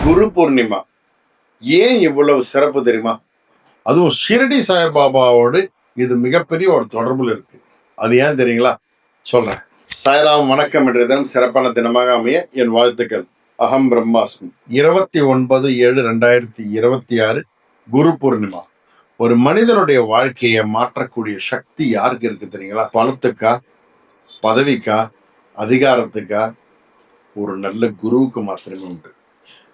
குரு பூர்ணிமா ஏன் இவ்வளவு சிறப்பு தெரியுமா? அதுவும் ஷிரடி சாய்பாபாவோடு இது மிகப்பெரிய ஒரு தொடர்புல இருக்கு. அது ஏன் தெரியுங்களா? சொல்றேன். சாய்ராம் வணக்கம். என்ற தினம் சிறப்பான தினமாக அமைய என் வாழ்த்துக்கள். அகம் பிரம்மாஸ்மி. 29/7/2026 குரு பூர்ணிமா. ஒரு மனிதனுடைய வாழ்க்கையை மாற்றக்கூடிய சக்தி யாருக்கு இருக்கு தெரியுங்களா? பணத்துக்கா, பதவிக்கா, அதிகாரத்துக்கா? ஒரு நல்ல குருவுக்கு மாத்திரமே உண்டு.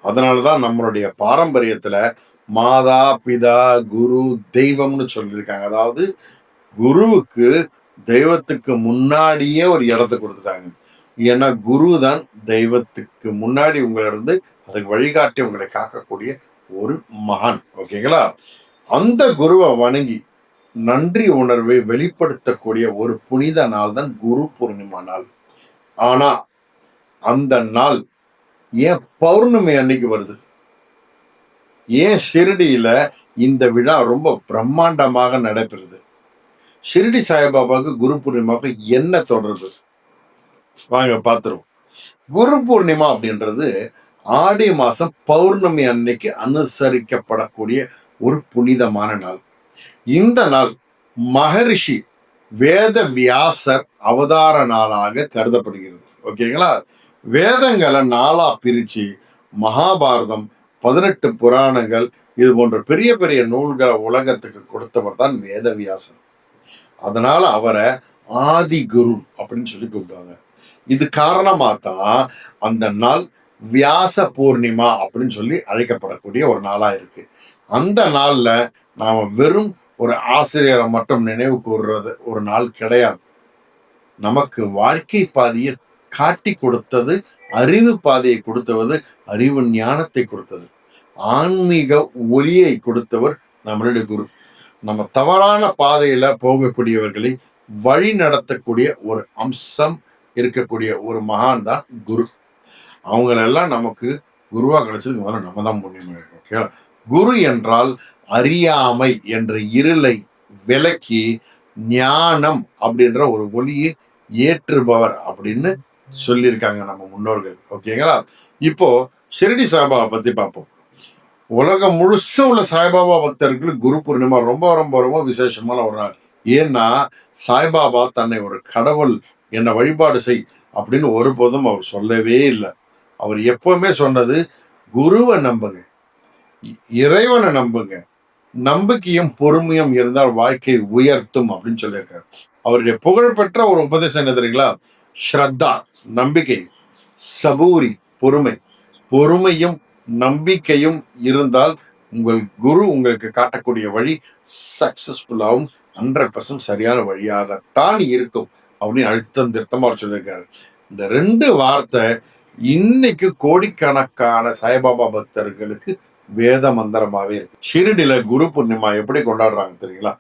அதனாலதான் நம்மளுடைய பாரம்பரியத்துல மாதா பிதா குரு தெய்வம்னு சொல்லியிருக்காங்க. அதாவது குருவுக்கு தெய்வத்துக்கு முன்னாடியே ஒரு இடத்தை கொடுத்துட்டாங்க. ஏன்னா குரு தான் தெய்வத்துக்கு முன்னாடி உங்களை இருந்து அதுக்கு வழிகாட்டி உங்களை காக்கக்கூடிய ஒரு மகான். ஓகேங்களா? அந்த குருவை வணங்கி நன்றி உணர்வை வெளிப்படுத்தக்கூடிய ஒரு புனித நாள் தான் குரு பூர்ணிமா நாள். ஆனா அந்த நாள் ஏன் பௌர்ணமி அன்னைக்கு வருது? ஏன் ஷிரடியில இந்த விழா ரொம்ப பிரம்மாண்டமாக நடைபெறுது? ஷிரடி சாய்பாபாவுக்கு குரு பூர்ணிமாவுக்கு என்ன தொடர்பு? வாங்க பார்த்துருவோம். குரு பூர்ணிமா அப்படின்றது ஆடி மாசம் பௌர்ணமி அன்னைக்கு அனுசரிக்கப்படக்கூடிய ஒரு புனிதமான நாள். இந்த நாள் மகரிஷி வேத வியாசர் அவதார நாளாக கருதப்படுகிறது. ஓகேங்களா? வேதங்களை நாளா பிரிச்சு மகாபாரதம், 18 புராணங்கள், இது போன்ற பெரிய பெரிய நூல்களை உலகத்துக்கு கொடுத்தவர் தான் வேதவியாசர். அதனால அவரை ஆதி குரு அப்படின்னு சொல்லி கூப்பிடுவாங்க. இது காரணமா தான் அந்த நாள் வியாச பூர்ணிமா அப்படின்னு சொல்லி அழைக்கப்படக்கூடிய ஒரு நாளா இருக்கு. அந்த நாள்ல நாம வெறும் ஒரு ஆசிரியரை மட்டும் நினைவு கூறுறது ஒரு நாள் கிடையாது. நமக்கு வாழ்க்கை பாதையை காட்டி கொடுத்தது, அறிவு பாதையை கொடுத்தது, அறிவு ஞானத்தை கொடுத்தது, ஆன்மீக ஒளியை கொடுத்தவர் நம்மளுடைய குரு. நம்ம தவறான பாதையில போகக்கூடியவர்களை வழி நடத்தக்கூடிய ஒரு அம்சம் இருக்கக்கூடிய ஒரு மகான் தான் குரு. அவங்களெல்லாம் நமக்கு குருவா கிடைச்சதுக்கு முதல்ல நம்ம தான் புண்ணியம். குரு என்றால் அறியாமை என்ற இருளை விலக்கி ஞானம் அப்படின்ற ஒரு ஒளியை ஏற்றுபவர் அப்படின்னு சொல்லியிருக்காங்க நம்ம முன்னோர்கள். ஓகேங்களா? இப்போ ஷிரடி சாய்பாபா பத்தி பார்ப்போம். உலகம் முழுசும் உள்ள சாய்பாபா பக்தர்களுக்கு குரு பூர்ணிமா ரொம்ப ரொம்ப ரொம்ப விசேஷமான ஒரு நாள். ஏன்னா சாய்பாபா தன்னை ஒரு கடவுள் என்னை வழிபாடு செய் அப்படின்னு ஒருபோதும் அவர் சொல்லவே இல்லை. அவர் எப்பவுமே சொன்னது குருவை நம்புங்க, இறைவனை நம்புங்க, நம்பிக்கையும் பொறுமையும் இருந்தால் வாழ்க்கை உயர்த்தும் அப்படின்னு சொல்லியிருக்காரு. அவருடைய புகழ்பெற்ற ஒரு உபதேசம் என்ன தெரியுங்களா? ஸ்ரத்தா நம்பிக்கை, சபூரி பொறுமை. பொறுமையும் நம்பிக்கையும் இருந்தால் உங்கள் குரு உங்களுக்கு காட்டக்கூடிய வழி சக்சஸ்ஃபுல்லாகவும் 100% சரியான வழியாகத்தான் இருக்கும் அப்படின்னு அழுத்தம் திருத்தமா அவர் சொல்லியிருக்காரு. இந்த 2 வார்த்தை இன்னைக்கு கோடிக்கணக்கான சாய்பாபா பக்தர்களுக்கு வேத மந்திரமாவே இருக்கு. ஷிரடியில குரு பூர்ணிமா எப்படி கொண்டாடுறாங்க தெரியுங்களா?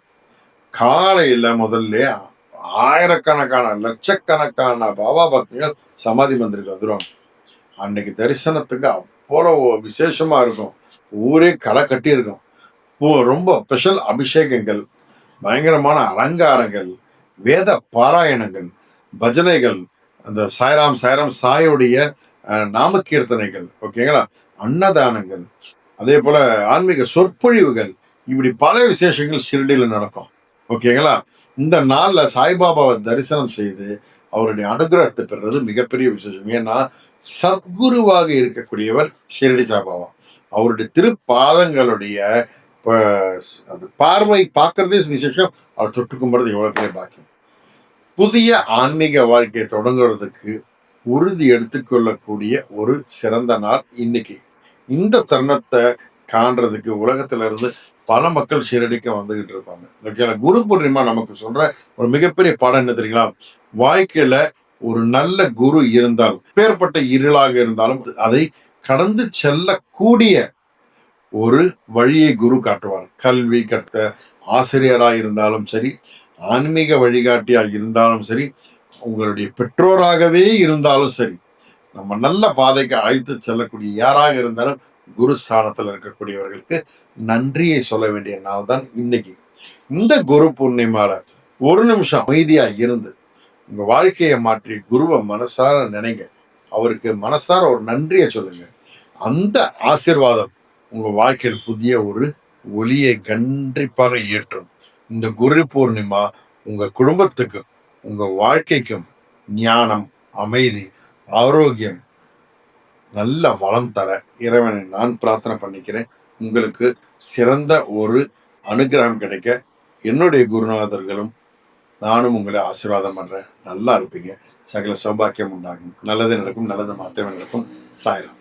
காலையில முதல்ல ஆயிரக்கணக்கான லட்சக்கணக்கான பாபா பக்தர்கள் சமாதி மந்திரிக்கு வந்துடுவாங்க. அன்னைக்கு தரிசனத்துக்கு அவ்வளவு விசேஷமா இருக்கும். ஊரே களை கட்டி இருக்கும். ரொம்ப ஸ்பெஷல் அபிஷேகங்கள், பயங்கரமான அலங்காரங்கள், வேத பாராயணங்கள், பஜனைகள், அந்த சாய்ராம் சாய்ராம் சாயுடைய நாம கீர்த்தனைகள், ஓகேங்களா, அன்னதானங்கள், அதே போல ஆன்மீக சொற்பொழிவுகள், இப்படி பல விசேஷங்கள் ஷிரடியில நடக்கும். ஓகேங்களா? இந்த நாள்ல சாய்பாபாவை தரிசனம் செய்து அவருடைய அனுகிரகத்தை பெறுறது மிகப்பெரிய விசேஷம். ஏன்னா சத்குருவாக இருக்கக்கூடியவர் ஷிரடி சாய்பாபா. அவருடைய திருப்பாதங்களுடைய அந்த பார்வை பார்க்கறதே விசேஷம். அவர் தொட்டு கும்பிடுறது எவ்வளவு பெரிய பாக்கியம். புதிய ஆன்மீக வாழ்க்கையை தொடங்குறதுக்கு உறுதி எடுத்துக்கொள்ளக்கூடிய ஒரு சிறந்த நாள் இன்னைக்கு. இந்த தருணத்தை காண்றதுக்கு உலகத்துல இருந்து பல மக்கள் ஷிரடிக்கு வந்துகிட்டு இருப்பாங்க. ஓகே, குரு பூர்ணிமா நமக்கு சொல்ற ஒரு மிகப்பெரிய பாடம் என்ன தெரியுங்களா? வாழ்க்கையில ஒரு நல்ல குரு இருந்தால், பேர்பட்ட இருளாக இருந்தாலும் அதை கடந்து செல்லக்கூடிய ஒரு வழியை குரு காட்டுவார். கல்வி கற்ற ஆசிரியராக இருந்தாலும் சரி, ஆன்மீக வழிகாட்டியாக இருந்தாலும் சரி, உங்களுடைய பெற்றோராகவே இருந்தாலும் சரி, நம்ம நல்ல பாதைக்கு அழைத்து செல்லக்கூடிய யாராக இருந்தாலும் குரு ஸ்தானத்தில் இருக்கக்கூடியவர்களுக்கு நன்றியை சொல்ல வேண்டிய நாள் தான் இன்னைக்கு. இந்த குரு பூர்ணிமால ஒரு நிமிஷம் அமைதியா இருந்து உங்க வாழ்க்கையை மாற்றி குருவை மனசார நினைங்க. அவருக்கு மனசார ஒரு நன்றியை சொல்லுங்க. அந்த ஆசீர்வாதம் உங்க வாழ்க்கையில் புதிய ஒரு ஒளியை கண்டிப்பாக ஏற்றும். இந்த குரு பூர்ணிமா உங்க குடும்பத்துக்கும் உங்க வாழ்க்கைக்கும் ஞானம், அமைதி, ஆரோக்கியம், நல்ல வளம் தர இறைவனை நான் பிரார்த்தனை பண்ணிக்கிறேன். உங்களுக்கு சிறந்த ஒரு அனுகிரகம் கிடைக்க என்னுடைய குருநாதர்களும் நானும் உங்களை ஆசீர்வாதம் பண்றேன். நல்லா இருப்பீங்க. சகல சௌபாக்கியம் உண்டாகும். நல்லது நடக்கும். நல்லது மாத்திரமே நடக்கும். சாய்ராம்.